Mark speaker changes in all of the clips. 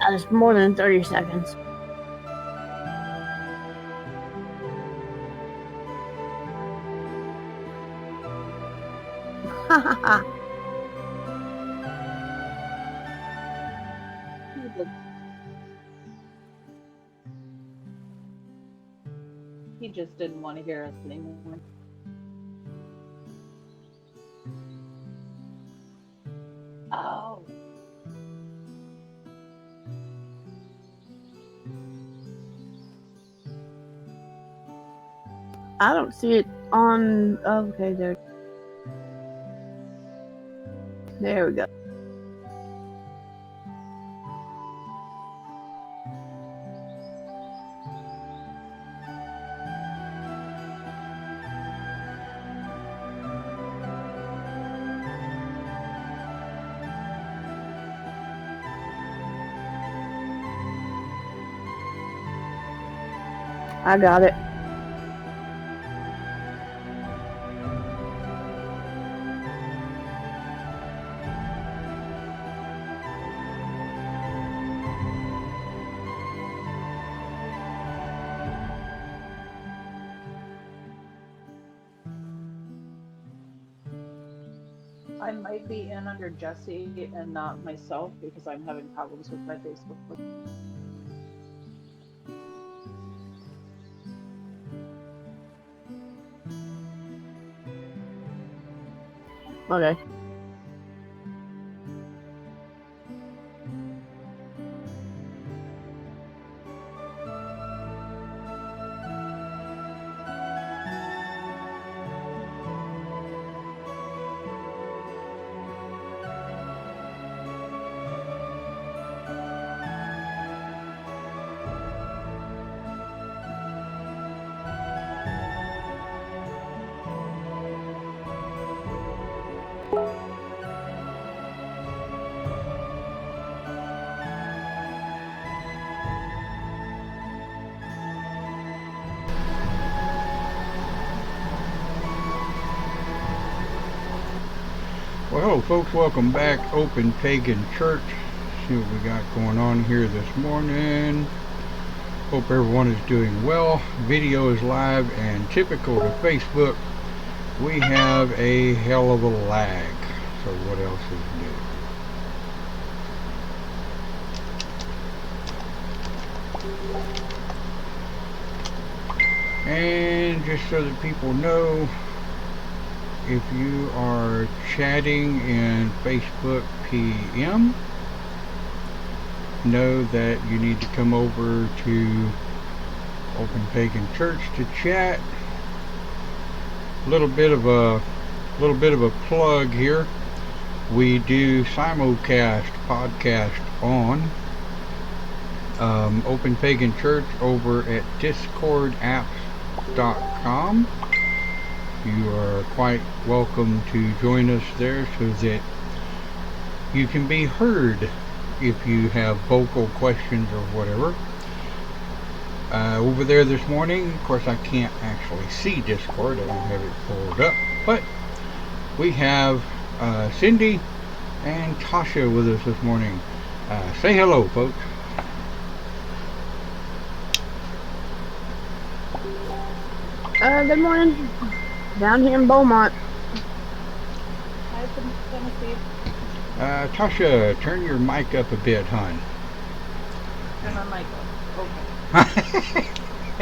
Speaker 1: Yeah, it's more than 30 seconds. Ha ha ha.
Speaker 2: He just didn't want to hear us anymore. Oh.
Speaker 1: I don't see it on. Okay, there. There we go. I got it.
Speaker 2: I might be in under Jesse and not myself because I'm having problems with my Facebook.
Speaker 1: Okay.
Speaker 3: Well, hello folks, welcome back. Open Pagan Church. See what we got going on here this morning. Hope everyone is doing well. Video is live, and typical to Facebook, we have a hell of a lag. So what else is new? And just so that people know, if you are chatting in Facebook PM, know that you need to come over to Open Pagan Church to chat. A little bit of a plug here. We do simulcast podcast on Open Pagan Church over at discordapps.com. You are quite welcome to join us there so that you can be heard if you have vocal questions or whatever. Over there this morning, of course I can't actually see Discord, I don't have it pulled up, but we have Cindy and Tasha with us this morning. Say hello, folks.
Speaker 1: Good morning. Down here in Beaumont.
Speaker 2: Hi, Tennessee.
Speaker 3: Tasha, turn your mic up a bit, hon.
Speaker 2: Turn my mic up.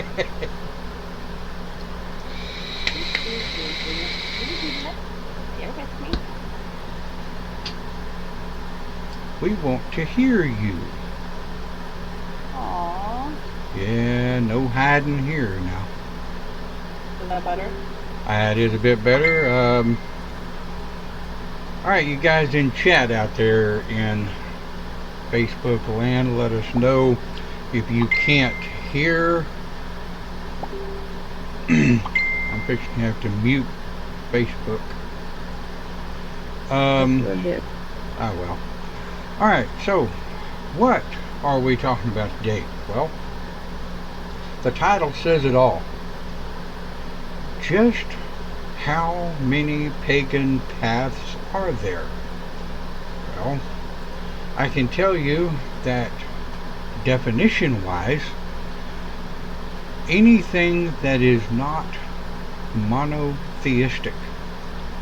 Speaker 2: Okay.
Speaker 3: We want to hear you.
Speaker 2: Aww.
Speaker 3: Yeah, no hiding here now.
Speaker 2: Is that better?
Speaker 3: It is a bit better. Alright, you guys in chat out there in Facebook land, let us know if you can't hear. I'm fixing to have to mute Facebook. Well. Alright, so what are we talking about today? Well, the title says it all. Just how many pagan paths are there? Well, I can tell you that definition-wise, anything that is not monotheistic,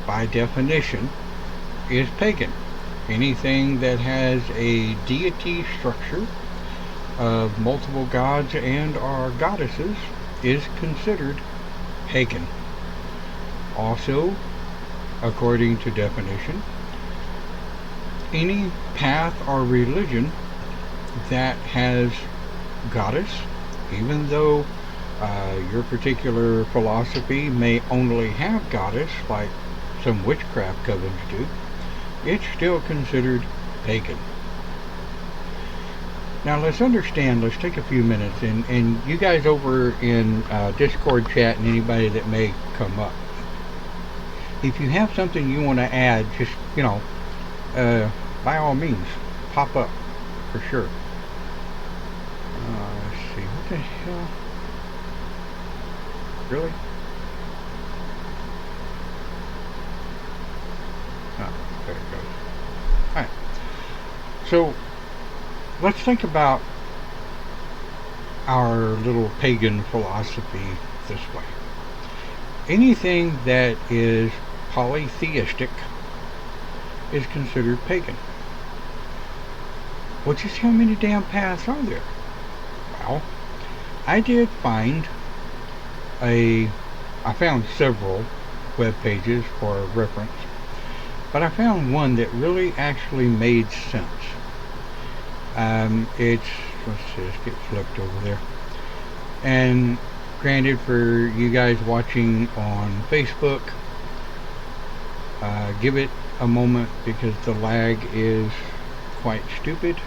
Speaker 3: by definition, is pagan. Anything that has a deity structure of multiple gods and or goddesses is considered pagan. Also, according to definition, any path or religion that has goddess, even though your particular philosophy may only have goddess, like some witchcraft covens do, it's still considered pagan. Now let's understand, let's take a few minutes, and you guys over in Discord chat and anybody that may come up, if you have something you want to add, just, by all means, pop up, for sure. Let's see, what the hell? Really? Oh, there it goes. Alright. So, let's think about our little pagan philosophy this way. Anything that is polytheistic is considered pagan. Well, just how many damn paths are there? Well, I did find I found several web pages for reference, but I found one that really actually made sense. Let's see, let's get flipped over there. And granted, for you guys watching on Facebook, give it a moment because the lag is quite stupid.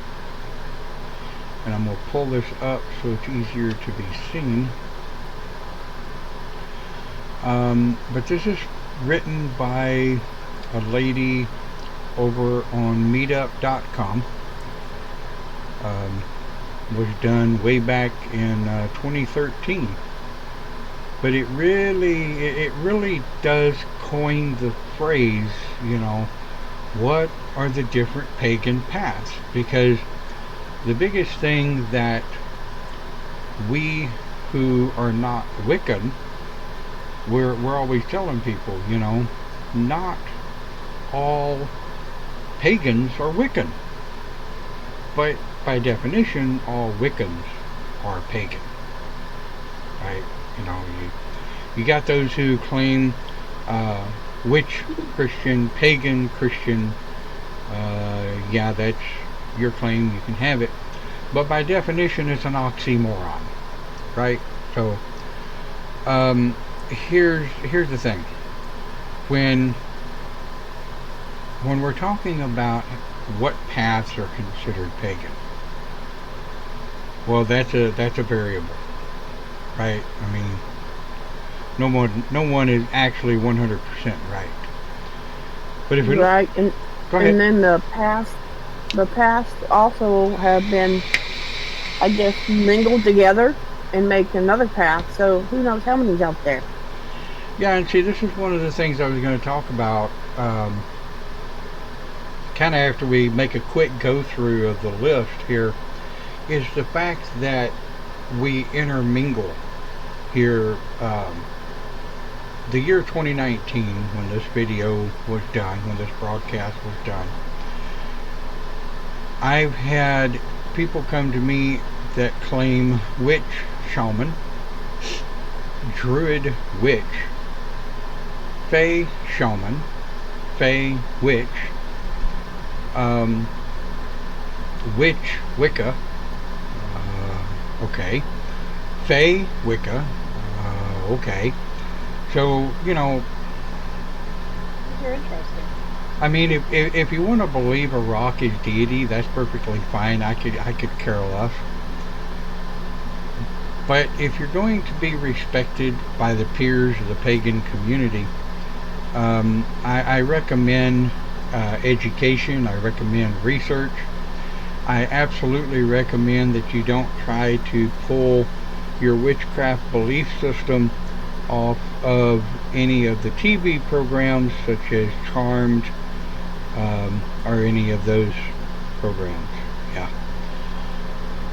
Speaker 3: And I'm going to pull this up so it's easier to be seen. But this is written by a lady over on meetup.com. Was done way back in 2013. But it really does coin the phrase, what are the different pagan paths? Because the biggest thing that we who are not Wiccan, we're always telling people, not all pagans are Wiccan. But by definition, all Wiccans are pagan. Right? You got those who claim witch Christian, pagan Christian. Yeah, that's your claim, you can have it. But by definition, it's an oxymoron. Right? So, here's the thing. When we're talking about what paths are considered pagan, well, that's a variable, right? I mean, no one is actually 100% right. But if we
Speaker 1: right,
Speaker 3: go ahead.
Speaker 1: And then the past also have been, I guess, mingled together and make another path. So who knows how many's out there?
Speaker 3: Yeah, and see, this is one of the things I was going to talk about. Kind of after we make a quick go through of the list here, is the fact that we intermingle here. The year 2019, when this video was done, when this broadcast was done, I've had people come to me that claim witch shaman, druid witch, fae shaman, fae witch, witch Wicca, okay, fae Wicca, okay. So,
Speaker 2: You're interesting.
Speaker 3: I mean, if you want to believe a rock is deity, that's perfectly fine. I could care less. But if you're going to be respected by the peers of the pagan community, I recommend education. I recommend research. I absolutely recommend that you don't try to pull your witchcraft belief system off of any of the TV programs such as Charmed, or any of those programs. Yeah.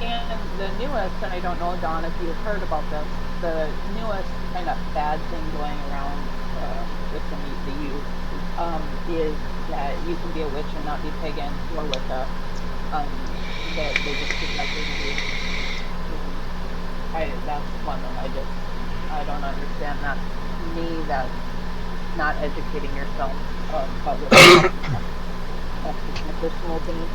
Speaker 2: And And the newest, and I don't know, Don, if you've heard about this, the newest kind of bad thing going around with the youth is that you can be a witch and not be pagan or Wicca. That they just give that dignity. That's one that I don't understand. That's me. That's not educating yourself about what that's just my personal opinion.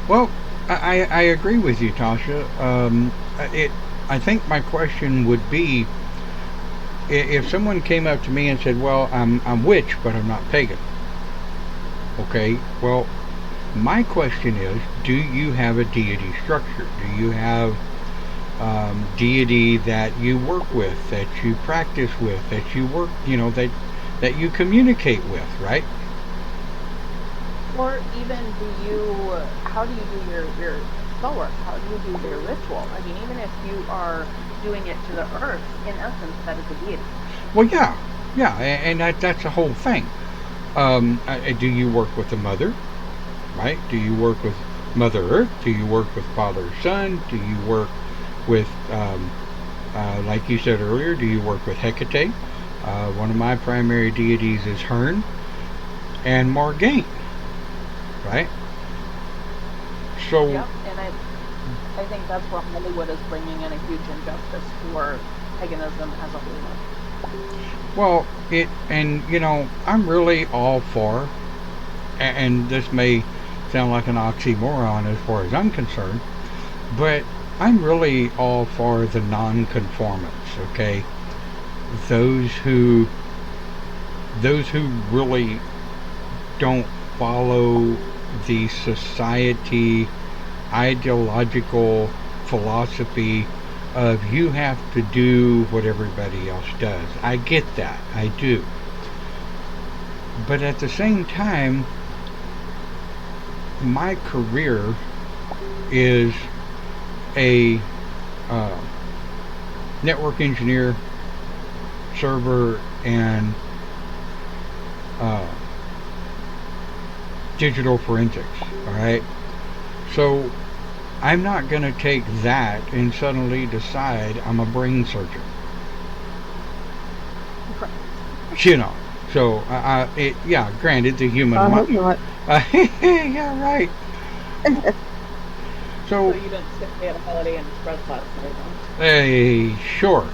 Speaker 3: Well, I agree with you, Tasha. I think my question would be, if someone came up to me and said, "Well, I'm witch, but I'm not pagan." Okay. Well, my question is, do you have a deity structure? Do you have deity that you work with, that you practice with, that you work, that you communicate with, right?
Speaker 2: Or even how do you do your spell work? How do you do your ritual? I mean, even if you are doing it to the earth, in essence, that is a deity.
Speaker 3: Well, yeah, and that's the whole thing. Do you work with the mother, right? Do you work with Mother Earth? Do you work with Father Son? Do you work with, like you said earlier, do you work with Hecate? One of my primary deities is Hern and Morgaine, right? So,
Speaker 2: Yep, and I think that's where Hollywood is bringing in a huge injustice for paganism as a whole.
Speaker 3: well, I'm really all for, and this may sound like an oxymoron as far as I'm concerned, but I'm really all for the non-conformants, okay? Those who really don't follow the society ideological philosophy of you have to do what everybody else does. I get that. I do. But at the same time, my career is a network engineer, server, and digital forensics. All right. So I'm not going to take that and suddenly decide I'm a brain surgeon. So granted, the human.
Speaker 1: I hope not.
Speaker 3: Yeah, right.
Speaker 2: So you didn't skip me at a holiday and express last night, huh?
Speaker 3: Hey, sure.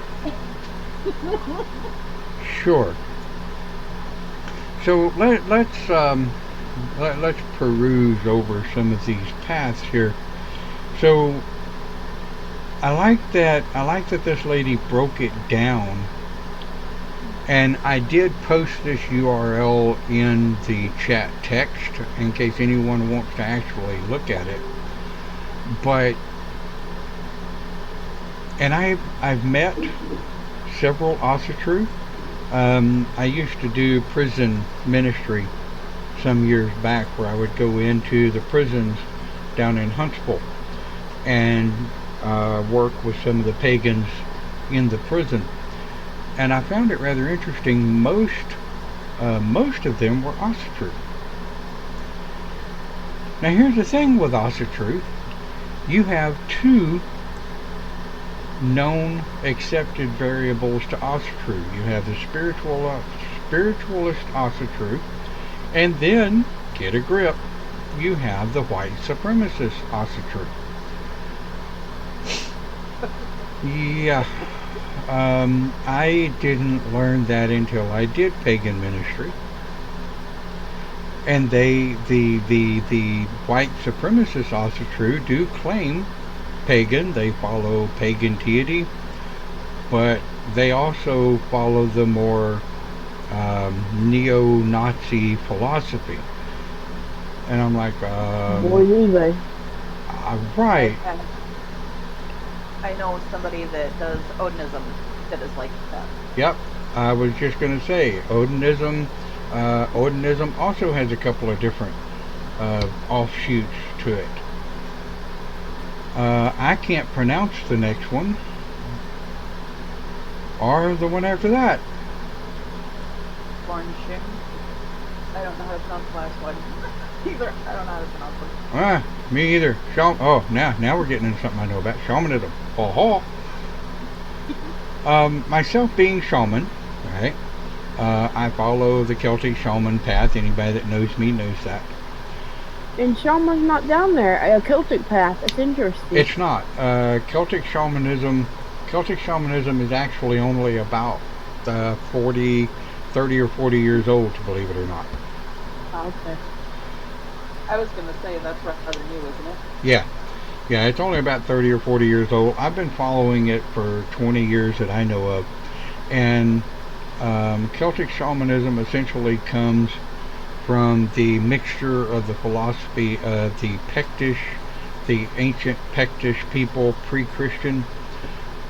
Speaker 3: Sure. So let's peruse over some of these paths here. So I like that this lady broke it down, and I did post this URL in the chat text in case anyone wants to actually look at it. But I've met several Asatru. I used to do prison ministry some years back, where I would go into the prisons down in Huntsville and work with some of the pagans in the prison, and I found it rather interesting. Most of them were Asatru. Now here's the thing with Asatru: you have two known accepted variables to Asatru. You have the spiritualist Asatru, and then, get a grip, you have the white supremacist Asatru. Yeah. I didn't learn that until I did pagan ministry. And the white supremacist Asatru do claim pagan. They follow pagan deity, but they also follow the more neo-Nazi philosophy. And I'm like,
Speaker 1: Boy, do they.
Speaker 3: right.
Speaker 2: I know somebody that does Odinism that is like that.
Speaker 3: Yep. I was just going to say, Odinism also has a couple of different offshoots to it. I can't pronounce the next one, or the one after that.
Speaker 2: Bornshing. I don't know how to pronounce the last one. either. I don't know how to pronounce them.
Speaker 3: Me either. Now we're getting into something I know about. Shamanism. Myself being shaman, right? I follow the Celtic shaman path. Anybody that knows me knows that.
Speaker 1: And shaman's not down there. A Celtic path. It's interesting.
Speaker 3: It's not. Celtic shamanism is actually only about 30 or 40 years old, to believe it or not.
Speaker 1: Okay.
Speaker 2: I was going to say that's rather new, isn't it?
Speaker 3: Yeah. Yeah, it's only about 30 or 40 years old. I've been following it for 20 years that I know of. And Celtic shamanism essentially comes from the mixture of the philosophy of the ancient Pictish people, pre-Christian,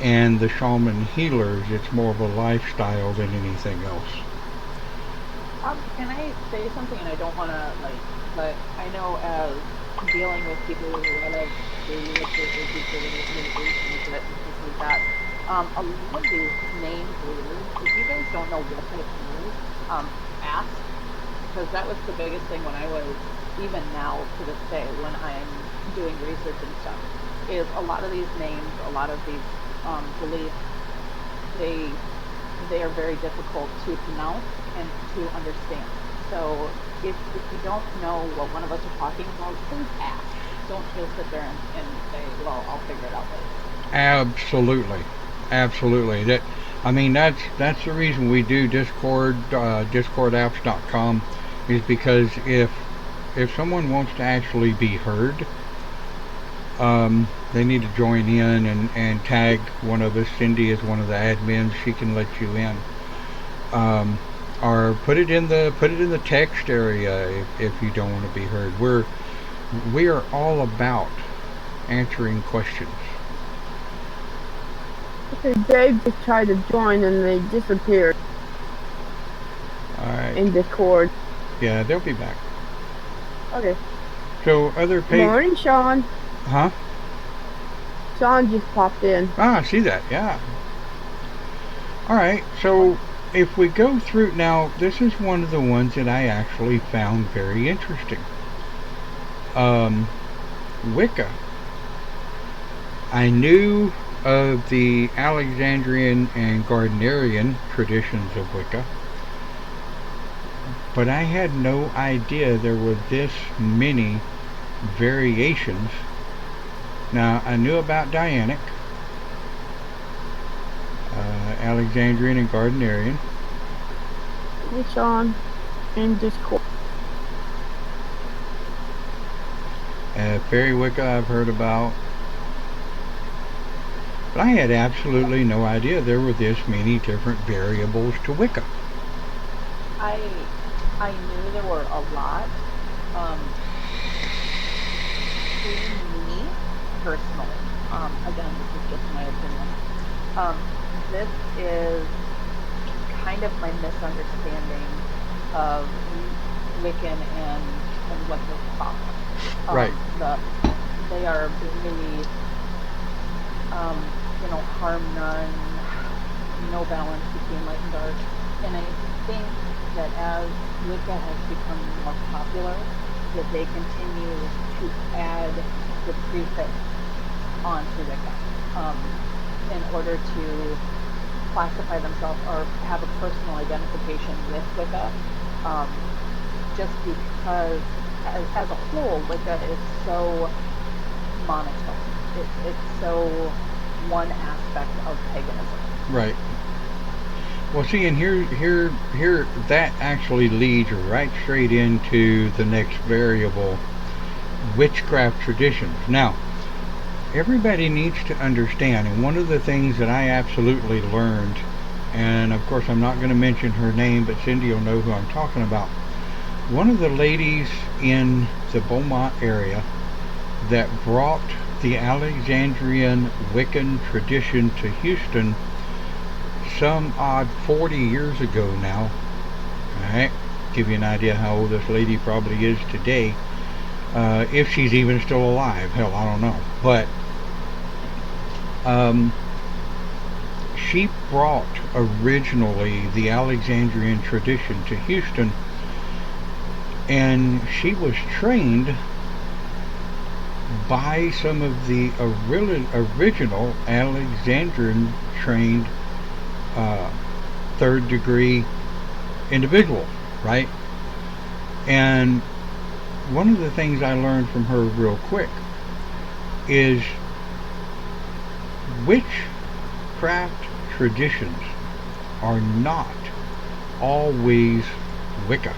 Speaker 3: and the shaman healers. It's more of a lifestyle than anything else.
Speaker 2: Can I say something? And I don't want to, but I know as dealing with people who have like that, a lot of these names or words, if you guys don't know what it is, ask, because that was the biggest thing when I was, even now to this day, when I'm doing research and stuff, is a lot of these names, a lot of these beliefs, they are very difficult to pronounce and to understand. So if you don't know what one of us are talking about, please ask. Don't just sit there and say, well, I'll figure it out later.
Speaker 3: Absolutely. That's the reason we do Discord, discordapps.com, is because if someone wants to actually be heard, they need to join in and tag one of us. Cindy is one of the admins. She can let you in. Or put it in the text area if you don't want to be heard. We are all about answering questions.
Speaker 1: Okay, Dave just tried to join and they disappeared.
Speaker 3: Alright.
Speaker 1: In Discord.
Speaker 3: Yeah, they'll be back.
Speaker 1: Okay.
Speaker 3: So other pages.
Speaker 1: Morning, Sean.
Speaker 3: Huh?
Speaker 1: Sean just popped in.
Speaker 3: I see that, yeah. Alright, so if we go through now, this is one of the ones that I actually found very interesting. Wicca. I knew of the Alexandrian and Gardnerian traditions of Wicca, but I had no idea there were this many variations. Now, I knew about Dianic, Alexandrian and Gardnerian.
Speaker 1: Hey, Sean. In Discord.
Speaker 3: Fairy Wicca I've heard about. But I had absolutely no idea there were this many different variables to Wicca.
Speaker 2: I knew there were a lot. To me, personally, again, this is just my opinion, this is kind of my misunderstanding of Wiccan and what they're about.
Speaker 3: Right.
Speaker 2: They are really, harm none, no balance between light and dark. And I think that as Wicca has become more popular, that they continue to add the prefix onto Wicca in order to classify themselves or have a personal identification with Wicca, just because as a whole, Wicca is so monotone. It's so one aspect of paganism.
Speaker 3: Right. Well, see, and here, that actually leads right straight into the next variable, witchcraft traditions. Now, everybody needs to understand, and one of the things that I absolutely learned, and of course I'm not going to mention her name, but Cindy will know who I'm talking about. One of the ladies in the Beaumont area that brought the Alexandrian Wiccan tradition to Houston some odd 40 years ago now. Alright, give you an idea how old this lady probably is today, if she's even still alive. Hell, I don't know. But she brought originally the Alexandrian tradition to Houston, And she was trained by some of the original Alexandrian trained third degree individuals, right? And one of the things I learned from her real quick is witchcraft traditions are not always Wicca.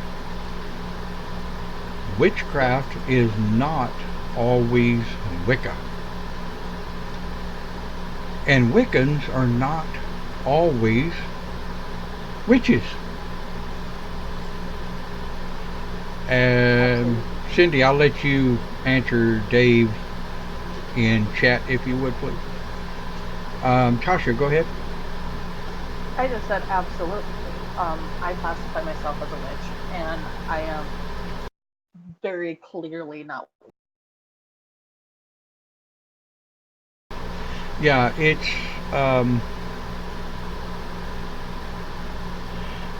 Speaker 3: Witchcraft is not always Wicca. And Wiccans are not always witches. Cindy, I'll let you answer Dave in chat if you would, please. Tasha, go ahead.
Speaker 2: I just said absolutely. I classify myself as a witch, and I am very clearly not.
Speaker 3: Yeah, it's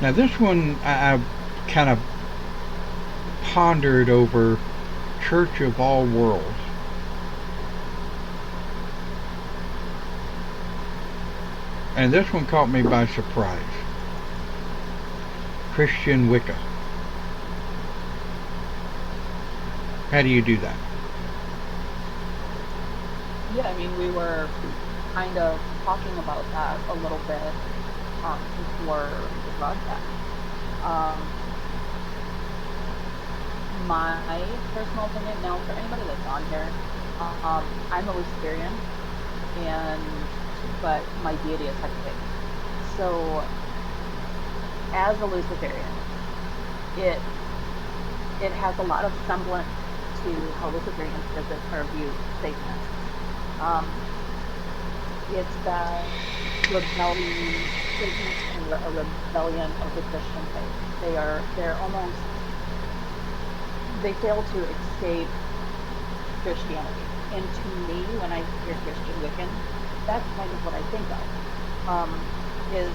Speaker 3: now this one I kind of pondered over Church of All Worlds. And this one caught me by surprise. Christian Wicca. How do you do that?
Speaker 2: Yeah, I mean, we were kind of talking about that a little bit before the broadcast. My personal opinion, now for anybody that's on here, I'm a Luciferian, but my deity is Hecate. So, as a Luciferian, it has a lot of semblance to how Luciferians visit or view Satanists. It's that rebellion, Satanists and a rebellion of the Christian faith. They're almost, they fail to escape Christianity. And to me, when I hear Christian Wiccan, that's kind of what I think of. Is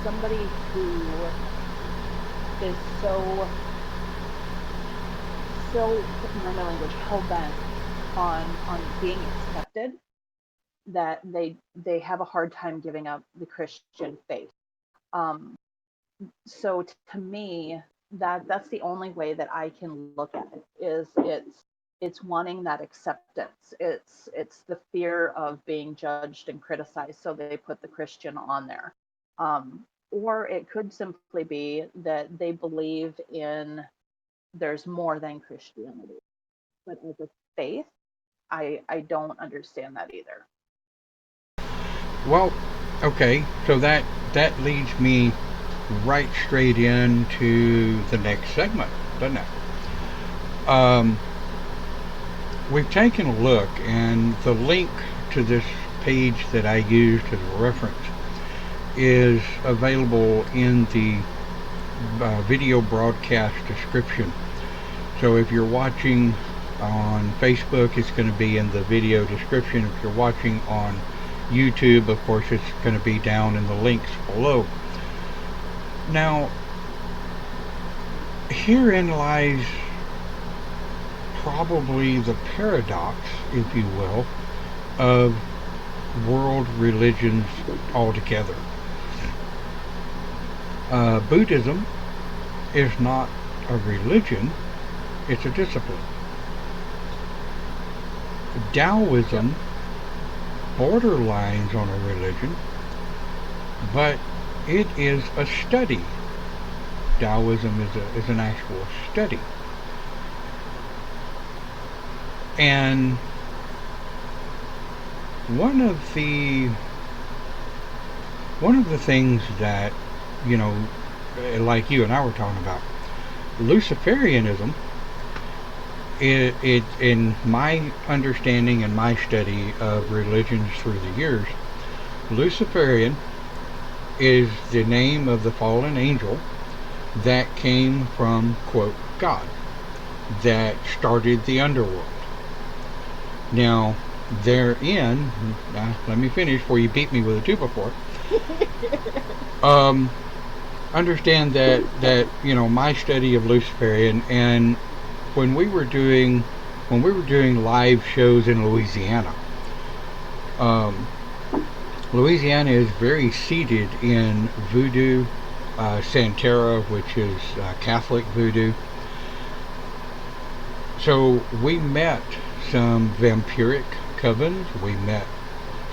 Speaker 2: somebody who is so, in my language, hell-bent on being accepted that they have a hard time giving up the Christian faith. So to me, that's the only way that I can look at it, is it's wanting that acceptance. It's the fear of being judged and criticized, so they put the Christian on there. Or it could simply be that they believe in there's more than Christianity. But as a faith, I don't understand that either.
Speaker 3: Well, okay, so that leads me right straight into the next segment, doesn't it? We've taken a look, and the link to this page that I used as a reference is available in the video broadcast description. So if you're watching on Facebook, it's going to be in the video description. If you're watching on YouTube, of course, it's going to be down in the links below. Now, herein lies probably the paradox, if you will, of world religions altogether. Buddhism is not a religion, it's a discipline. Taoism borderlines on a religion, but it is a study. Taoism is an actual study. And one of the things that, you know, like you and I were talking about, Luciferianism, it in my understanding and my study of religions through the years, Luciferian is the name of the fallen angel that came from, quote, God, that started the underworld. Now, therein, let me finish before you beat me with a 2x4. understand that my study of Luciferian, and when we were doing live shows in Louisiana. Um, Louisiana is very seated in voodoo, Santerra, which is Catholic voodoo. So we met some vampiric covens, we met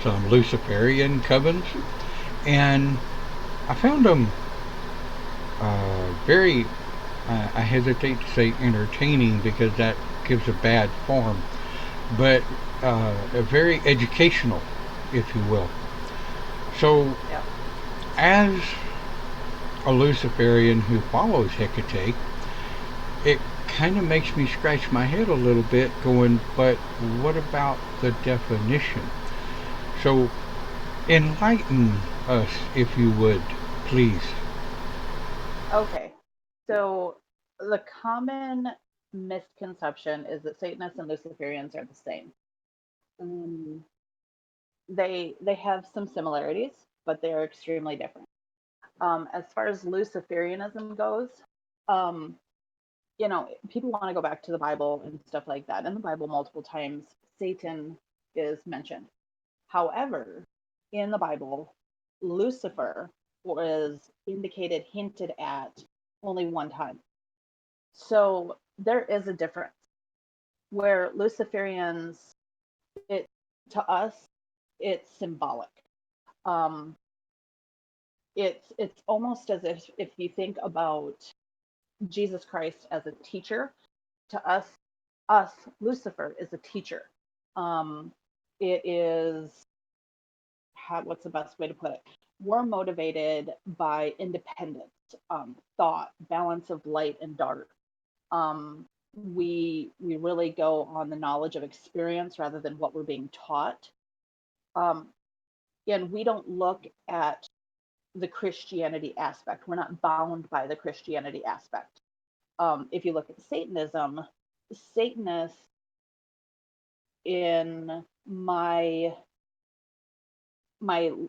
Speaker 3: some Luciferian covens, and I found them very, I hesitate to say entertaining because that gives a bad form, but very educational, if you will. So,
Speaker 2: Yeah.
Speaker 3: as a Luciferian who follows Hecate, it kind of makes me scratch my head a little bit going, but what about the definition? So, enlighten us, if you would, please.
Speaker 2: Okay. So the common misconception is that Satanists and Luciferians are the same. Um, they have some similarities, but they are extremely different. As far as Luciferianism goes, um, people want to go back to the Bible and stuff like that. In the Bible, multiple times, Satan is mentioned. However, in the Bible, Lucifer was indicated, hinted at only one time. So there is a difference where Luciferians, it to us, it's symbolic. Um, it's almost as if you think about Jesus Christ as a teacher, to us Lucifer is a teacher. Um, it is what's the best way to put it? We're motivated by independence, thought, balance of light and dark. We really go on the knowledge of experience rather than what we're being taught. Um, and we don't look at the Christianity aspect. We're not bound by the Christianity aspect. If you look at Satanism, Satanists in my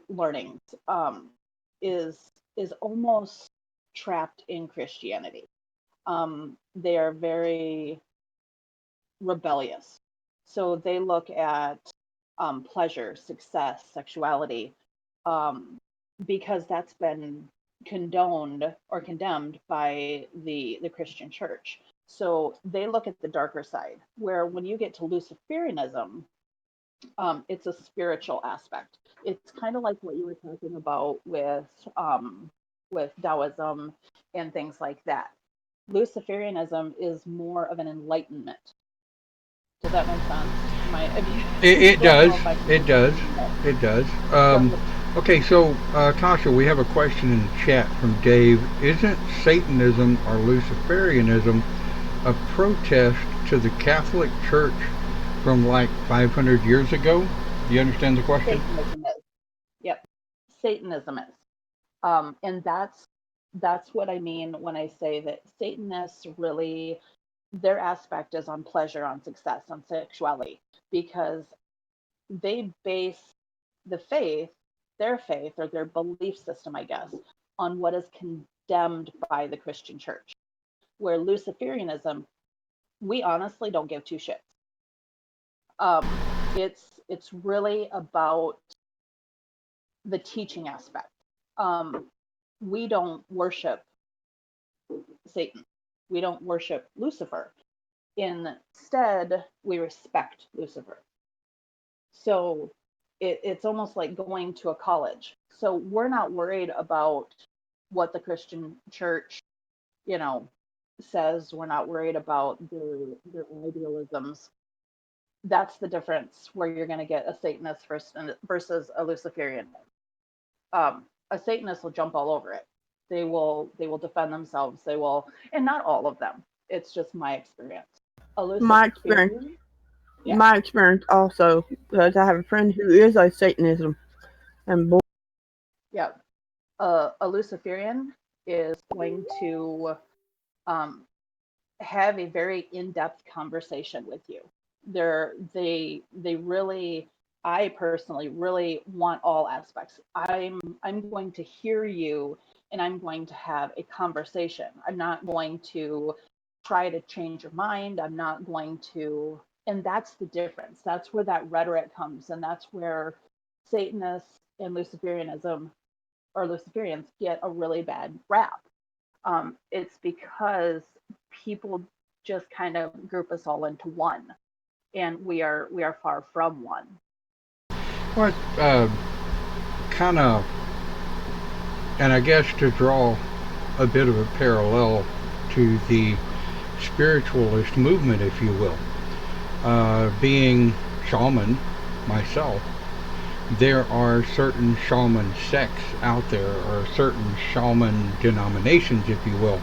Speaker 2: learnings is almost trapped in Christianity. They are very rebellious, so they look at pleasure, success, sexuality, um, because that's been condoned or condemned by the Christian church. So they look at the darker side, where when you get to Luciferianism, it's a spiritual aspect. It's kind of like what you were talking about with Taoism and things like that. Luciferianism is more of an enlightenment. Does that make sense?
Speaker 3: It
Speaker 2: Don't
Speaker 3: does.
Speaker 2: know if I.
Speaker 3: It does. It does. Okay, so Tasha, we have a question in the chat from Dave. Isn't Satanism or Luciferianism a protest to the Catholic Church from like 500 years ago? Do you understand the question?
Speaker 2: Satanism is. Yep, Satanism is. And that's what I mean when I say that Satanists really, their aspect is on pleasure, on success, on sexuality, because they base the faith, their faith or their belief system, I guess, on what is condemned by the Christian church. Where Luciferianism, we honestly don't give two shits. It's really about the teaching aspect. Um, we don't worship Satan. We don't worship Lucifer. Instead, we respect Lucifer. So it's almost like going to a college. So we're not worried about what the Christian church, you know, says. We're not worried about their idealisms. That's the difference where you're going to get a Satanist versus a Luciferian. A Satanist will jump all over it. They will defend themselves. They will, and not all of them. It's just my experience. A
Speaker 1: My experience,
Speaker 2: Luciferian, yeah,
Speaker 1: my experience also, because I have a friend who is a Satanism, and boy,
Speaker 2: yeah. A Luciferian is going to um, have a very in-depth conversation with you. They really, I personally really want all aspects. I'm going to hear you and I'm going to have a conversation. I'm not going to try to change your mind. I'm not going to, and that's the difference. That's where that rhetoric comes, and that's where Satanists and Luciferianism or Luciferians get a really bad rap. It's because people just kind of group us all into one, and we are far from one.
Speaker 3: What kind of, and I guess to draw a bit of a parallel to the spiritualist movement, if you will, being shaman myself, there are certain shaman sects out there, or certain shaman denominations, if you will,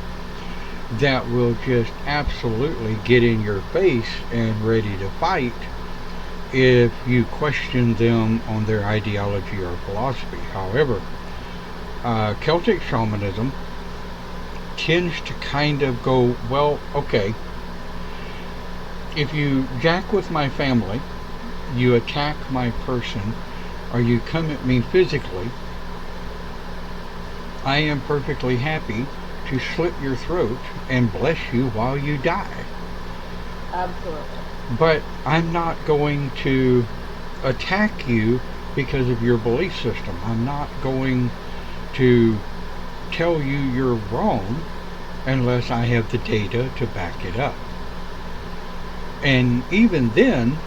Speaker 3: that will just absolutely get in your face and ready to fight if you question them on their ideology or philosophy. However, Celtic shamanism tends to kind of go, well, okay, if you jack with my family, you attack my person, or you come at me physically, I am perfectly happy to slit your throat and bless you while you die.
Speaker 2: Absolutely.
Speaker 3: But I'm not going to attack you because of your belief system. I'm not going to tell you you're wrong unless I have the data to back it up. And even then,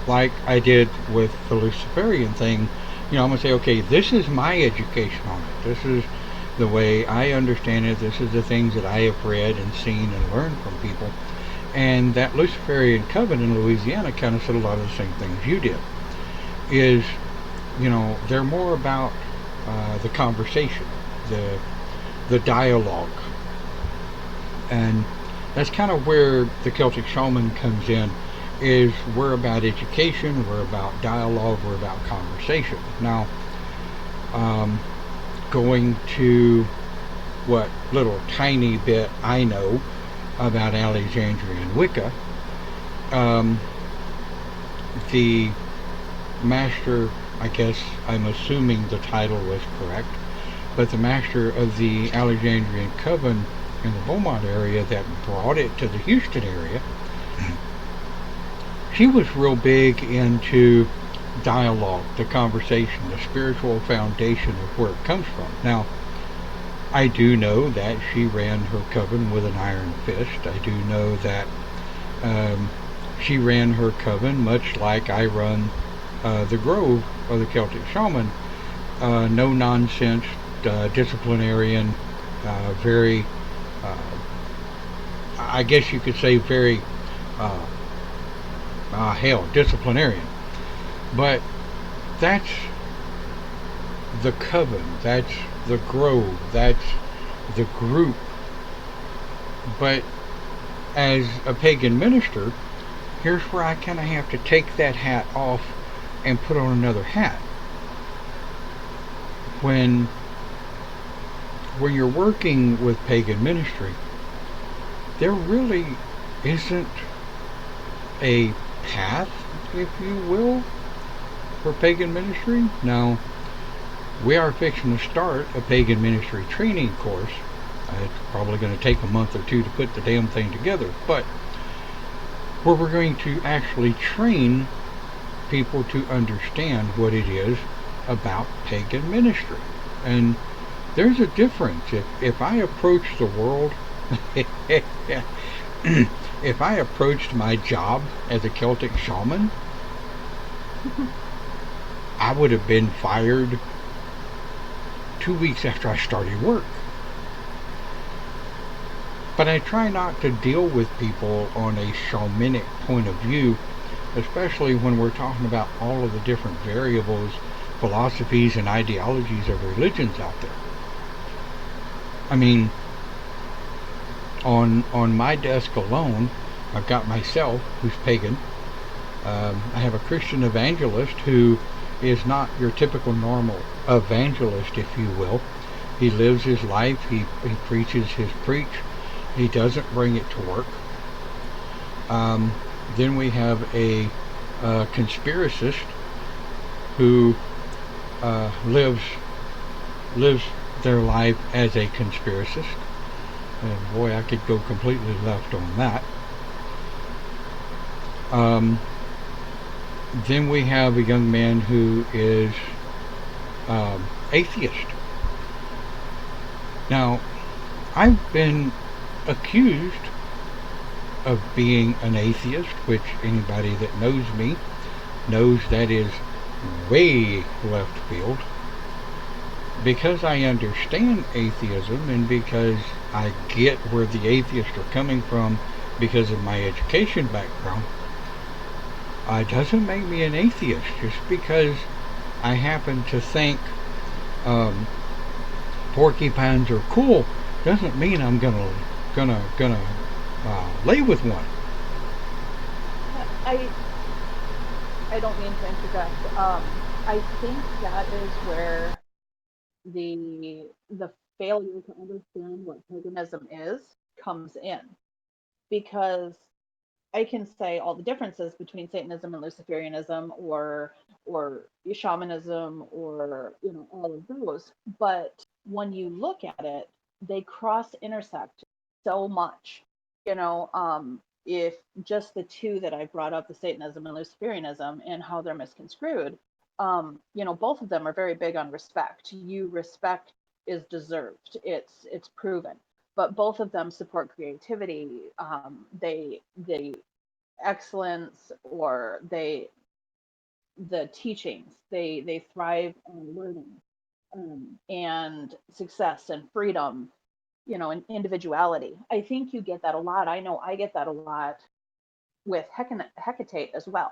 Speaker 3: like I did with the Luciferian thing, I'm going to say, okay, this is my education on it. This is the way I understand it. This is the things that I have read and seen and learned from people. And that Luciferian coven in Louisiana kind of said a lot of the same things you did. Is, they're more about the conversation, the dialogue. And that's kind of where the Celtic shaman comes in, is we're about education, we're about dialogue, we're about conversation. Now, going to what little tiny bit I know about Alexandrian Wicca, the master, I guess I'm assuming the title was correct, but the master of the Alexandrian Coven in the Beaumont area that brought it to the Houston area, she was real big into dialogue, the conversation, the spiritual foundation of where it comes from. Now, I do know that she ran her coven with an iron fist. I do know that she ran her coven much like I run the Grove or the Celtic Shaman. No nonsense, disciplinarian, very, I guess you could say very, disciplinarian. But that's the coven, that's the Grove, that's the group. But as a pagan minister, here's where I kind of have to take that hat off and put on another hat. When you're working with pagan ministry, there really isn't a path, if you will, for pagan ministry. Now, we are fixing to start a pagan ministry training course. It's probably going to take a month or two to put the damn thing together, but where we're going to actually train people to understand what it is about pagan ministry. And there's a difference. If I approach the world, if I approached my job as a Celtic shaman, I would have been fired 2 weeks after I started work. But I try not to deal with people on a shamanic point of view, especially when we're talking about all of the different variables, philosophies, and ideologies of religions out there. I mean, on my desk alone, I've got myself, who's pagan. I have a Christian evangelist who is not your typical normal evangelist, if you will. He lives his life, he preaches his preach, he doesn't bring it to work. Then we have a conspiracist who lives their life as a conspiracist. And boy, I could go completely left on that. Then we have a young man who is atheist. Now, I've been accused of being an atheist, which anybody that knows me knows that is way left field. Because I understand atheism and because I get where the atheists are coming from because of my education background, it doesn't make me an atheist. Just because I happen to think porcupines are cool doesn't mean I'm gonna lay with one.
Speaker 2: I don't mean to interject. I think that is where the failure to understand what paganism is comes in, because I can say all the differences between Satanism and Luciferianism or shamanism or all of those, but when you look at it, they cross intersect so much. If just the two that I brought up, the Satanism and Luciferianism, and how they're misconstrued, both of them are very big on respect. Respect is deserved. It's proven. But both of them support creativity. They excellence, or the teachings. They thrive on learning, and success and freedom, and individuality. I think you get that a lot. I know I get that a lot with Hecate as well.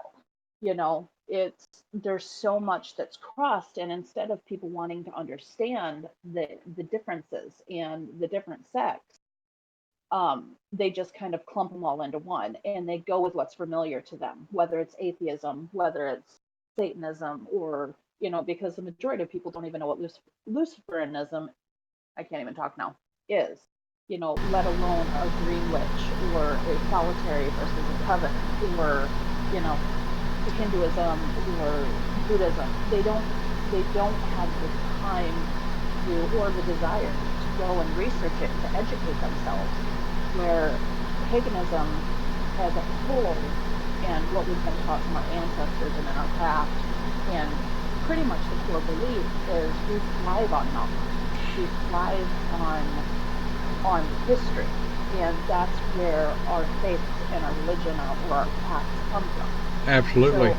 Speaker 2: There's so much that's crossed, and instead of people wanting to understand the differences and the different sects, they just kind of clump them all into one, and they go with what's familiar to them, whether it's atheism, whether it's Satanism, or because the majority of people don't even know what Luciferianism, I can't even talk now, is, let alone a green witch or a solitary versus a coven, or Hinduism or Buddhism. They don't have the time to, or the desire to go and research it, to educate themselves, where paganism as a whole, and what we've been taught from our ancestors and in our craft, and pretty much the core belief is we thrive on knowledge. We thrive on history, and that's where our faith and our religion, or our paths come from.
Speaker 3: Absolutely.
Speaker 2: So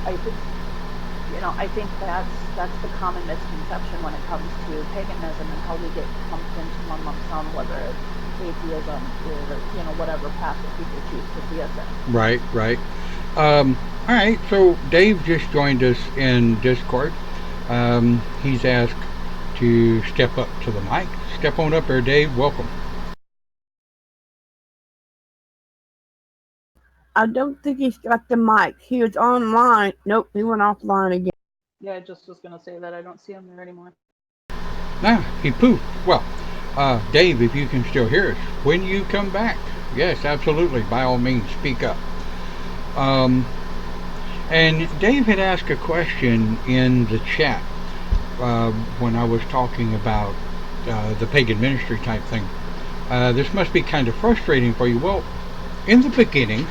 Speaker 2: I think that's the common misconception when it comes to paganism, and how we get lumped into one lump sum, whether it's atheism or whatever path that people choose to see us in.
Speaker 3: Right. All right. So Dave just joined us in Discord. He's asked to step up to the mic. Step on up there, Dave. Welcome.
Speaker 1: I don't think he's got the mic. He was online. Nope, he went offline again.
Speaker 2: Yeah, I just was going to say that I don't see him there anymore.
Speaker 3: He poofed. Well, Dave, if you can still hear us, when you come back, yes, absolutely, by all means, speak up. And Dave had asked a question in the chat when I was talking about the pagan ministry type thing. This must be kind of frustrating for you. Well, in the beginning,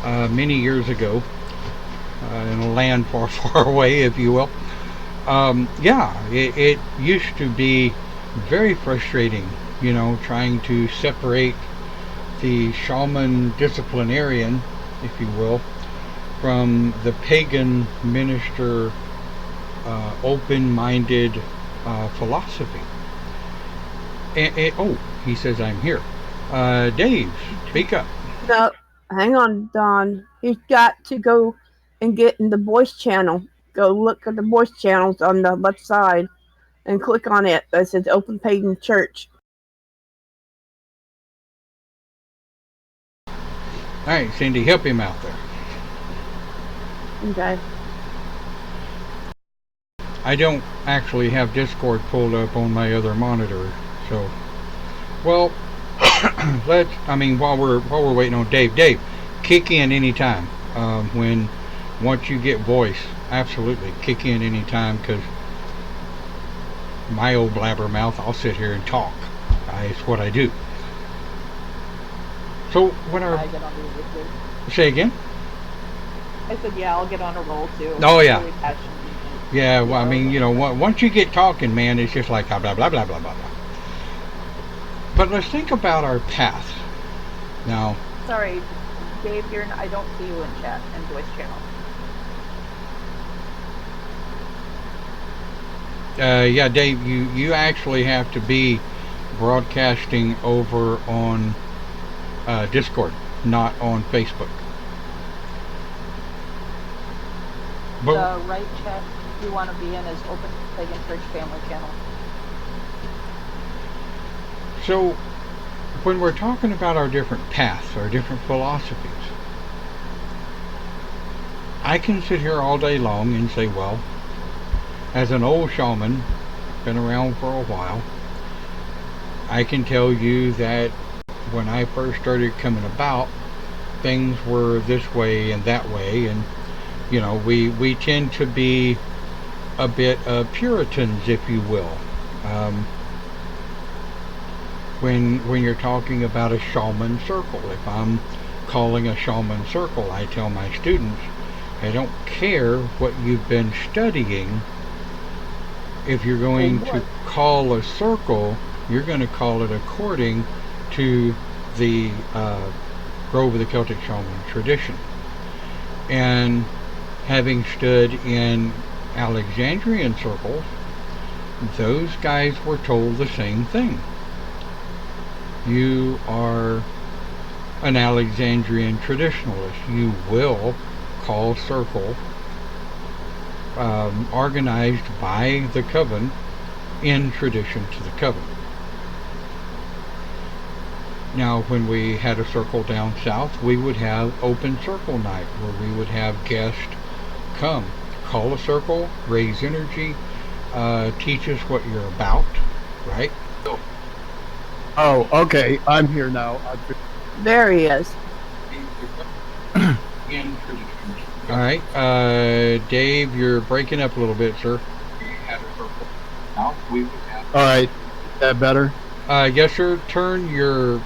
Speaker 3: many years ago, in a land far, far away, if you will, it used to be very frustrating, trying to separate the shaman disciplinarian, if you will, from the pagan minister open-minded philosophy. Oh, he says I'm here. Dave, speak up.
Speaker 1: No, hang on, Don. He's got to go and get in the voice channel. Go look at the voice channels on the left side and click on it. That says Open Pagan Church.
Speaker 3: All right, Cindy, help him out there.
Speaker 1: Okay.
Speaker 3: I don't actually have Discord pulled up on my other monitor, so well, while we're waiting on Dave, kick in anytime. Once you get voice, absolutely kick in anytime, because my old blabbermouth, I'll sit here and talk. It's what I do. So when
Speaker 2: I get on the roll too.
Speaker 3: Say again?
Speaker 2: I said, yeah, I'll get on a roll too.
Speaker 3: Oh, yeah.
Speaker 2: Really passionate.
Speaker 3: Yeah, well, I mean, you know, once you get talking, man, it's just like blah, blah, blah, blah, blah, blah. But let's think about our path. Now.
Speaker 2: Sorry, Dave, I don't see you in chat and voice channel.
Speaker 3: Yeah, Dave, you actually have to be broadcasting over on Discord, not on Facebook.
Speaker 2: But the right chat you want to be in is Open Pagan Church Family Channel.
Speaker 3: So, when we're talking about our different paths, our different philosophies, I can sit here all day long and say, well, as an old shaman, been around for a while, I can tell you that when I first started coming about, things were this way and that way, and you know, we tend to be a bit Puritans, if you will. When you're talking about a shaman circle, if I'm calling a shaman circle, I tell my students, I don't care what you've been studying. If you're going to call a circle, you're going to call it according to the Grove of the Celtic Shaman tradition. And having stood in Alexandrian circles, those guys were told the same thing. You are an Alexandrian traditionalist. You will call circle organized by the coven in tradition to the coven. Now, when we had a circle down south, we would have open circle night where we would have guests come, call a circle, raise energy, teach us what you're about, right?
Speaker 4: Oh, okay. I'm here now.
Speaker 1: There he is.
Speaker 3: All right, Dave, you're breaking up a little bit, sir.
Speaker 4: All right, is that better?
Speaker 3: Yes, sir. Turn your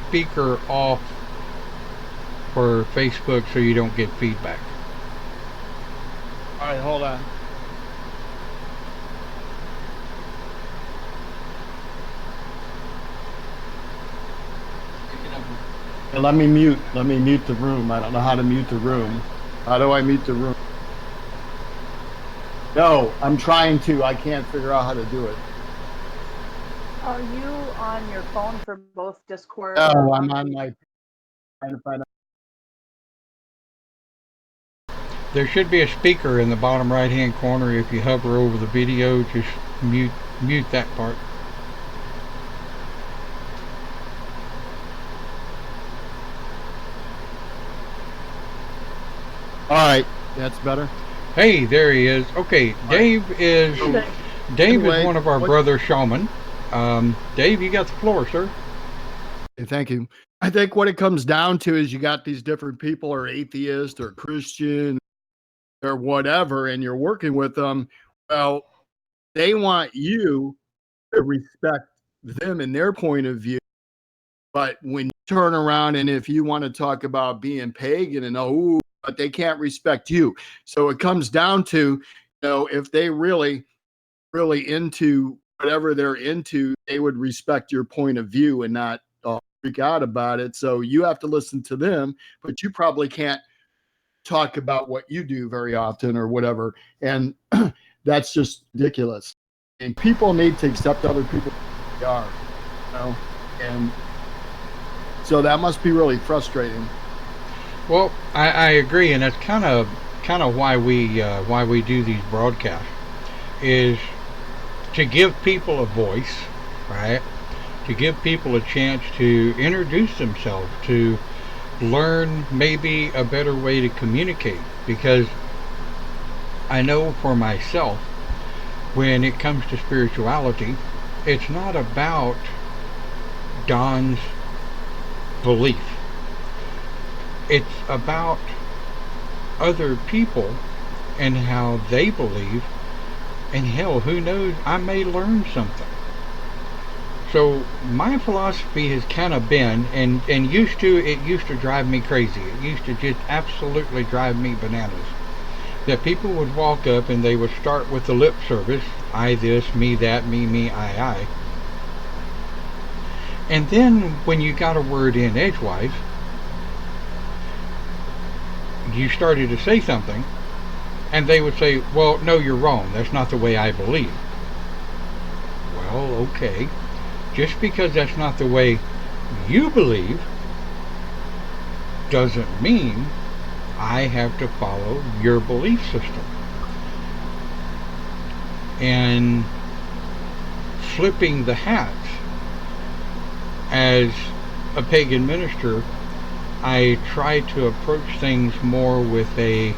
Speaker 3: speaker off for Facebook so you don't get feedback.
Speaker 4: All right, hold on. Hey, let me mute the room. I don't know how to mute the room. How do I mute the room? No, I'm trying to. I can't figure out how to do it.
Speaker 2: Are you on your phone for both Discord?
Speaker 4: No, I'm on my. Trying to find out.
Speaker 3: There should be a speaker in the bottom right-hand corner. If you hover over the video, just mute that part.
Speaker 4: All right, that's better.
Speaker 3: Hey, there he is. Okay, Dave is one of our brother shaman. Dave, you got the floor, sir.
Speaker 4: Thank you. I think what it comes down to is you got these different people, or atheist or Christian or whatever, and you're working with them. Well, they want you to respect them and their point of view. But when you turn around and if you want to talk about being pagan and but they can't respect you. So it comes down to, if they really into whatever they're into, they would respect your point of view and not freak out about it. So you have to listen to them, but you probably can't talk about what you do very often or whatever. And that's just ridiculous. And people need to accept other people as they are, and so that must be really frustrating.
Speaker 3: Well, I agree, and that's kind of why we do these broadcasts, is to give people a voice, right? To give people a chance to introduce themselves, to learn maybe a better way to communicate. Because I know for myself, when it comes to spirituality, it's not about Don's belief. It's about other people and how they believe And hell, who knows, I may learn something. So my philosophy has kind of been, and it used to drive me crazy. It used to just absolutely drive me bananas. That people would walk up and they would start with the lip service, I this, me that, me, I. And then when you got a word in edgewise, you started to say something, and they would say, well, no, you're wrong. That's not the way I believe. Well, okay. Just because that's not the way you believe doesn't mean I have to follow your belief system. And flipping the hats, as a pagan minister, I try to approach things more with a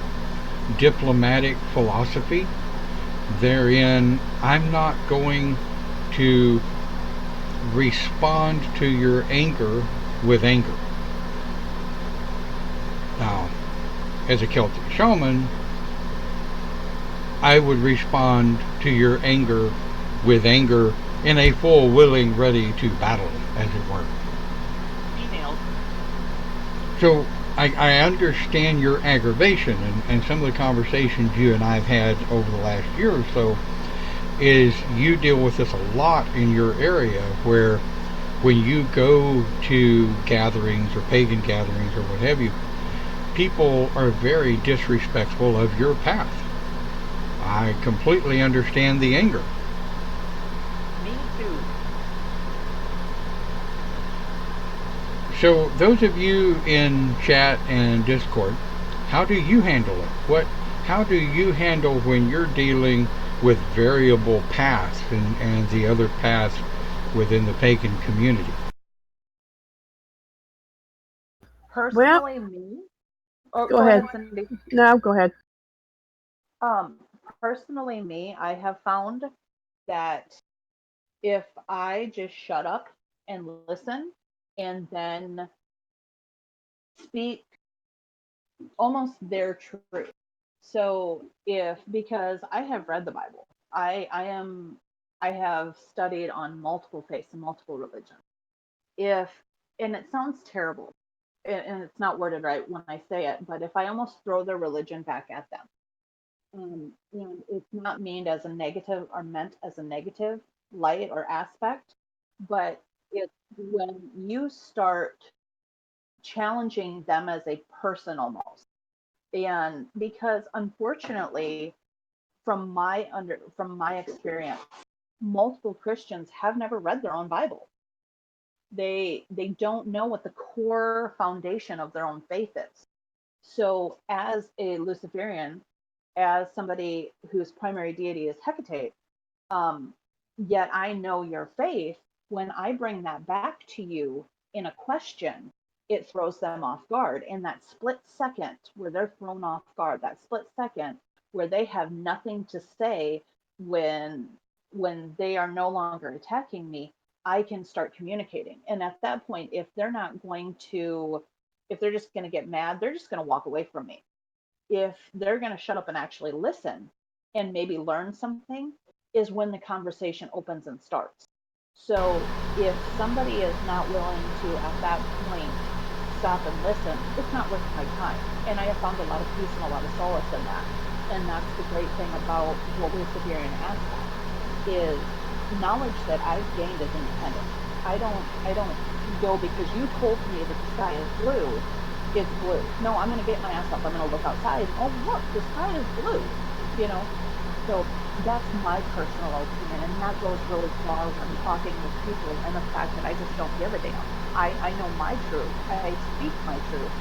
Speaker 3: diplomatic philosophy. Therein, I'm not going to respond to your anger with anger. Now, as a Celtic shaman, I would respond to your anger with anger in a full, willing, ready to battle, as it were.
Speaker 2: Emailed.
Speaker 3: So I understand your aggravation, and some of the conversations you and I have had over the last year or so is you deal with this a lot in your area, where when you go to gatherings or pagan gatherings or what have you, people are very disrespectful of your path. I completely understand the anger.
Speaker 2: Me too.
Speaker 3: So those of you in chat and Discord, how do you handle it? How do you handle when you're dealing with variable paths and the other paths within the pagan community?
Speaker 2: Personally, me. Oh,
Speaker 1: Go ahead.
Speaker 2: Cindy.
Speaker 1: No, go ahead.
Speaker 2: Personally, me, I have found that if I just shut up and listen and then speak almost their truth. So because I have read the Bible, I have studied on multiple faiths and multiple religions. And it sounds terrible, and it's not worded right when I say it, but if I almost throw their religion back at them, and it's not meant as a negative light or aspect, but it's when you start challenging them as a person almost. And because unfortunately, from my experience, multiple Christians have never read their own Bible. They don't know what the core foundation of their own faith is. So as a Luciferian, as somebody whose primary deity is Hecate, yet I know your faith, when I bring that back to you in a question, it throws them off guard. And that split second where they're thrown off guard, that split second where they have nothing to say when they are no longer attacking me, I can start communicating. And at that point, if they're just going to get mad, they're just going to walk away from me. If they're going to shut up and actually listen and maybe learn something, is when the conversation opens and starts. So if somebody is not willing to, at that point, stop and listen, it's not worth my time. And I have found a lot of peace and a lot of solace in that. And that's the great thing about what Luciferian aspect is knowledge that I've gained as independent. I don't go because you told me that the sky is blue. It's blue. No, I'm going to get my ass up. I'm going to look outside. Oh, look, the sky is blue. So that's my personal opinion, and that goes really far when talking with people, and the fact that I just don't give a damn. I know my truth. I speak my truth,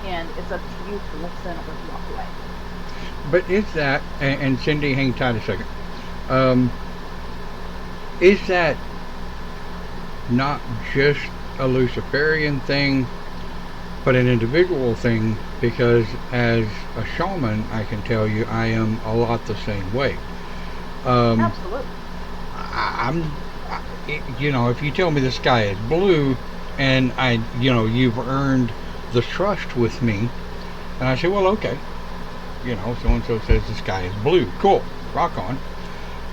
Speaker 2: and it's up to you to listen or to walk away.
Speaker 3: But is that, and Cindy, hang tight a second, is that not just a Luciferian thing, but an individual thing? Because as a shaman, I can tell you I am a lot the same way.
Speaker 2: Absolutely.
Speaker 3: If you tell me the sky is blue, and you've earned the trust with me, and I say, well, okay, so and so says the sky is blue, cool, rock on.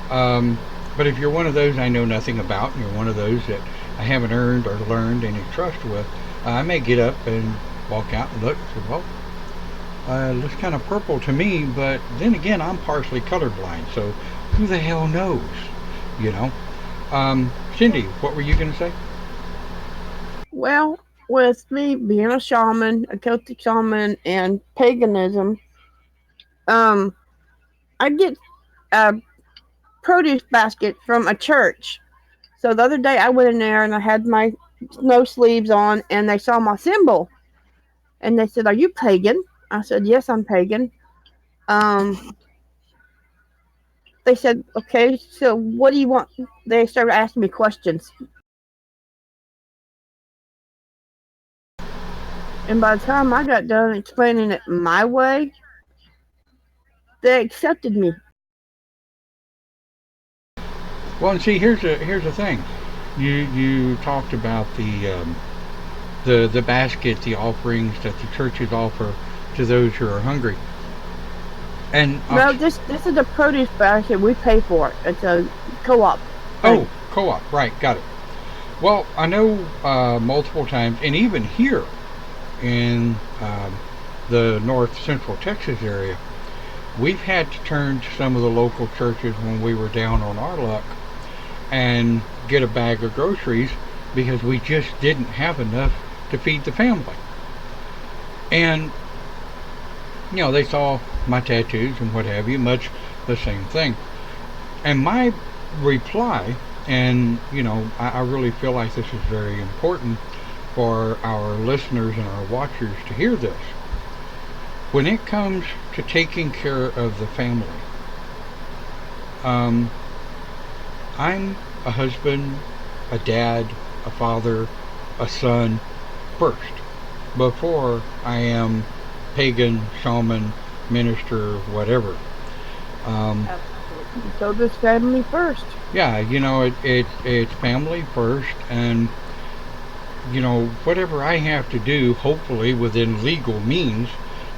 Speaker 3: But if you're one of those I know nothing about, and you're one of those that I haven't earned or learned any trust with, I may get up and walk out and look and say, well, looks kind of purple to me, but then again, I'm partially colorblind, so who the hell knows, you know? Cindy, what were you going to say?
Speaker 1: Well, with me being a shaman, a Celtic shaman, and paganism, I get a produce basket from a church. So the other day I went in there and I had my snow sleeves on, and they saw my symbol, and they said, "Are you pagan?" I said, "Yes, I'm pagan." Um, they said, "Okay, so what do you want?" They started asking me questions, and by the time I got done explaining it my way, they accepted me.
Speaker 3: Well, and see, here's the thing. You talked about the basket, the offerings that the churches offer to those who are hungry, and
Speaker 1: No, this is a produce basket. We pay for it. It's a co-op thing.
Speaker 3: oh, co-op, right, got it. Well, I know multiple times, and even here in the north central Texas area, we've had to turn to some of the local churches when we were down on our luck and get a bag of groceries because we just didn't have enough to feed the family. And, you know, they saw my tattoos and what have you, much the same thing. And my reply, and, you know, I really feel like this is very important for our listeners and our watchers to hear this. When it comes to taking care of the family, I'm a husband, a dad, a father, a son first, before I am pagan, shaman, minister, whatever.
Speaker 1: So this family first.
Speaker 3: Yeah, you know, it's family first, and you know, whatever I have to do, hopefully within legal means,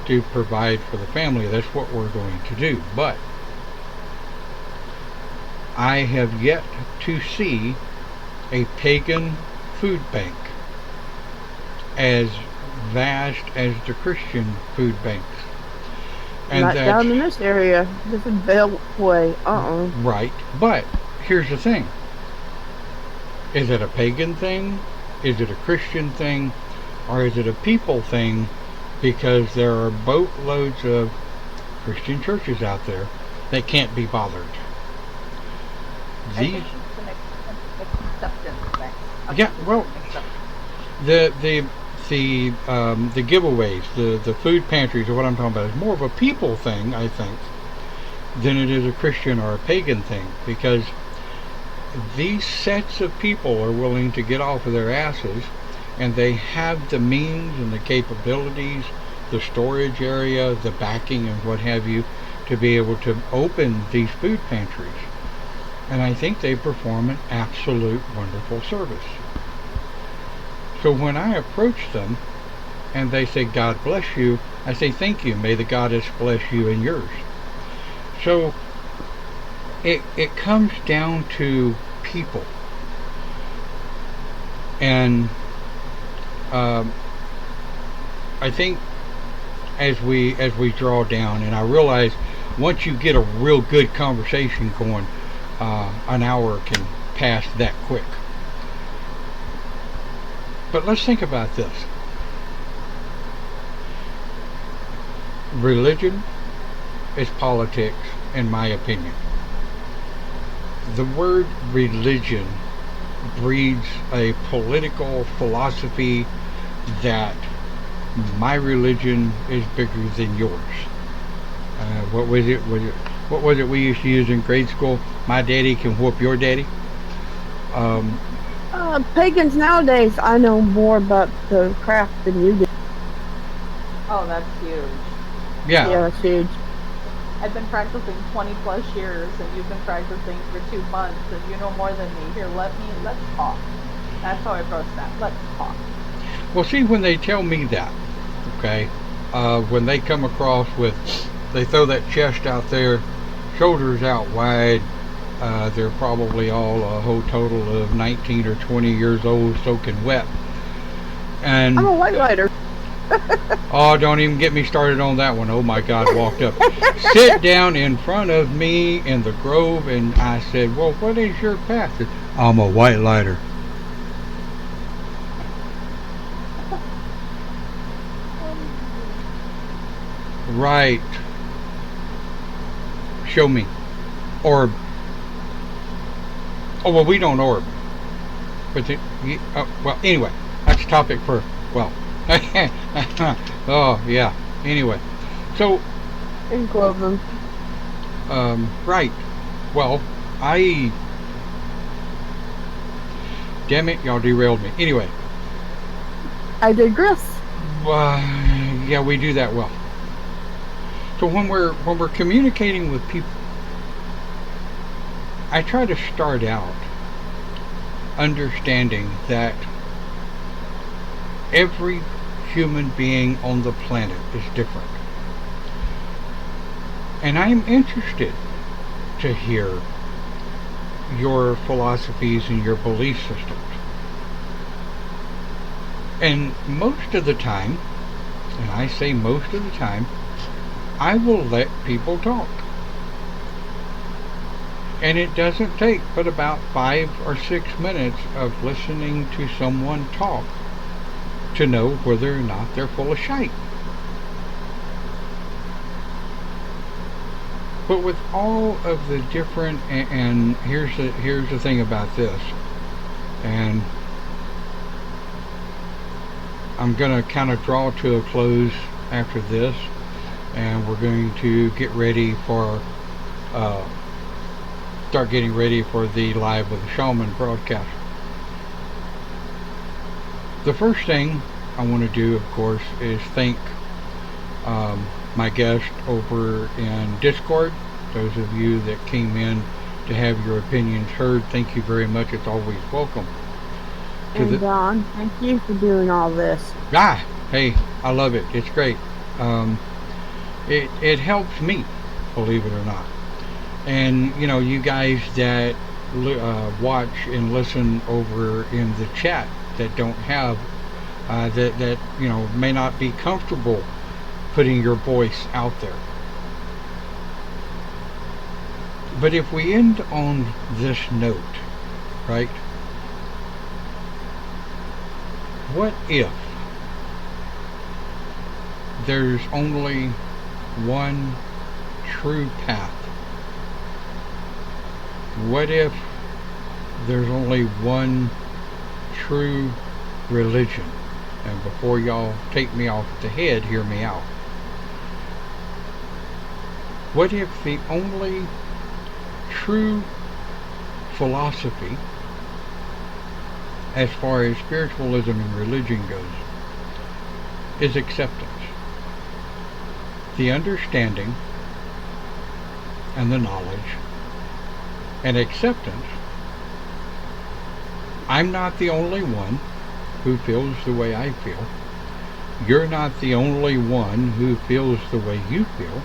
Speaker 3: to provide for the family, that's what we're going to do. But I have yet to see a pagan food bank as vast as the Christian food banks. And
Speaker 1: Not down in this area. This is Beltway.
Speaker 3: Right. But here's the thing. Is it a pagan thing? Is it a Christian thing? Or is it a people thing? Because there are boatloads of Christian churches out there that can't be bothered.
Speaker 2: I think it's an acceptance thing.
Speaker 3: Yeah, well, the giveaways, the food pantries, are what I'm talking about. Is more of a people thing, I think, than it is a Christian or a pagan thing, because these sets of people are willing to get off of their asses, and they have the means and the capabilities, the storage area, the backing, and what have you, to be able to open these food pantries. And I think they perform an absolute wonderful service. So when I approach them and they say, "God bless you," I say, "Thank you. May the goddess bless you and yours." So it comes down to people. And I think as we draw down, and I realize once you get a real good conversation going, an hour can pass that quick. But let's think about this. Religion is politics, in my opinion. The word religion breeds a political philosophy that my religion is bigger than yours. What was it? What was it we used to use in grade school? My daddy can whoop your daddy.
Speaker 1: Pagans nowadays, I know more about the craft than you do.
Speaker 2: Oh, that's huge.
Speaker 1: Yeah, it's huge.
Speaker 2: I've been practicing 20 plus years, and you've been practicing for 2 months, and you know more than me. Here, let's talk. That's how I approach that. Let's talk.
Speaker 3: Well, see, when they tell me that, okay, when they come across with, they throw that chest out there, shoulders out wide, They're probably all a whole total of 19 or 20 years old, soaking wet. And
Speaker 1: I'm a white lighter.
Speaker 3: oh, don't even get me started on that one. Oh my God, walked up, sit down in front of me in the grove, and I said, "Well, what is your path?" I'm a white lighter. Right. Show me. Orb. Oh, well, we don't orb. But well, anyway, that's a topic for, well, oh, yeah. Anyway, so,
Speaker 1: In Cloven.
Speaker 3: right. Well, damn it, y'all derailed me. Anyway,
Speaker 1: I digress.
Speaker 3: yeah, we do that well. So when we're communicating with people, I try to start out understanding that every human being on the planet is different. And I'm interested to hear your philosophies and your belief systems. And most of the time, and I say most of the time, I will let people talk. And it doesn't take but about 5 or 6 minutes of listening to someone talk to know whether or not they're full of shite. But with all of the different, and here's the thing about this, and I'm going to kind of draw to a close after this, and we're going to get ready for start getting ready for the Live with the Shaman broadcast. The first thing I want to do, of course, is thank my guest over in Discord. Those of you that came in to have your opinions heard, thank you very much. It's always welcome.
Speaker 1: And Don, thank you for doing all this.
Speaker 3: Hey, I love it. It's great. It helps me, believe it or not. And you know, you guys that watch and listen over in the chat that don't have that you know may not be comfortable putting your voice out there. But if we end on this note, right? What if there's only one true path? What if there's only one true religion? And before y'all take me off the head, hear me out. What if the only true philosophy, as far as spiritualism and religion goes, is acceptance? The understanding and the knowledge and acceptance. I'm not the only one who feels the way I feel. You're not the only one who feels the way you feel.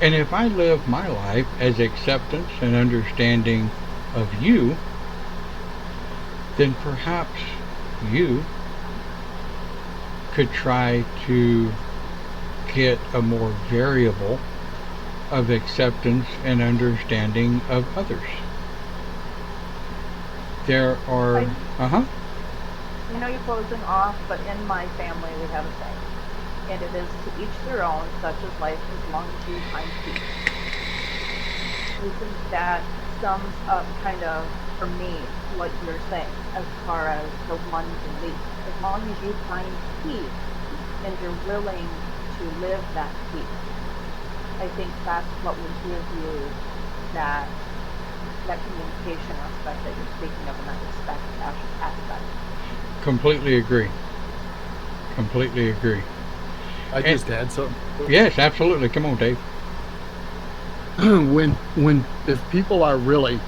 Speaker 3: And if I live my life as acceptance and understanding of you, then perhaps you could try to get a more variable of acceptance and understanding of others. There are,
Speaker 2: You know you're closing off, but in my family we have a saying, and it is to each their own, such as life as long as you find peace. I think that sums up kind of, for me, what you're saying as far as the one belief. As long as you find peace and you're willing to live that peace, I think that's what will give you that communication aspect that you're speaking of, and that respect aspect.
Speaker 3: Completely agree. Completely agree.
Speaker 4: I just add something.
Speaker 3: Yes, absolutely. Come on, Dave.
Speaker 4: If people are really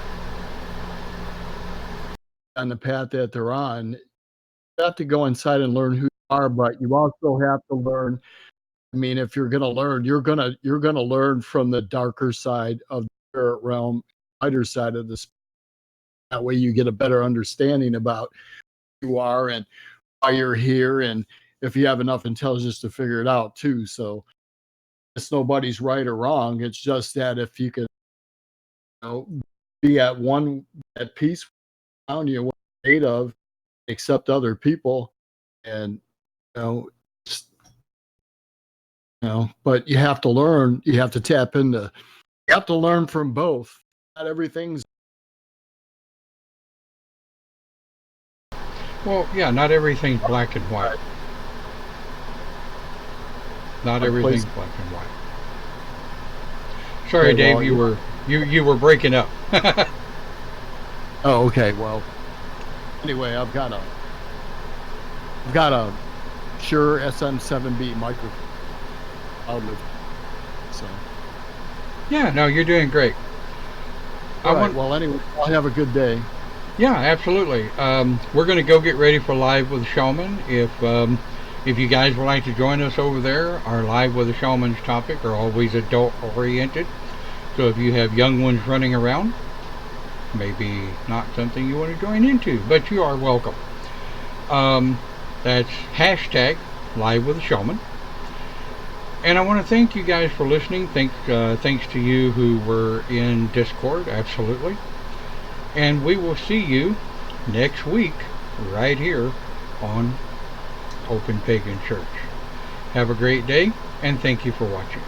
Speaker 4: on the path that they're on, you have to go inside and learn who you are, but you also have to learn I mean, if you're gonna learn, you're gonna learn from the darker side of the spirit realm, lighter side of this. That way, you get a better understanding about who you are and why you're here, and if you have enough intelligence to figure it out too. So it's nobody's right or wrong. It's just that if you can, be at peace around you, what you're made of, accept other people, and just, but you have to learn. You have to tap into. You have to learn from both. Not everything's.
Speaker 3: Well, yeah, not everything's black and white. Not everything's black and white. Sorry,
Speaker 4: Okay,
Speaker 3: Dave,
Speaker 4: well,
Speaker 3: you were breaking up.
Speaker 4: Oh, okay. Well, anyway, I've got a Shure SM7B microphone. So.
Speaker 3: Yeah, no, you're doing great.
Speaker 4: Well, anyway, I'll have a good day.
Speaker 3: Yeah, absolutely. We're going to go get ready for Live with the Shaman. If you guys would like to join us over there, our Live with the Shaman's topic are always adult oriented. So if you have young ones running around, maybe not something you want to join into, but you are welcome. That's hashtag Live with the Shaman. And I want to thank you guys for listening. Thanks to you who were in Discord, absolutely. And we will see you next week right here on Open Pagan Church. Have a great day, and thank you for watching.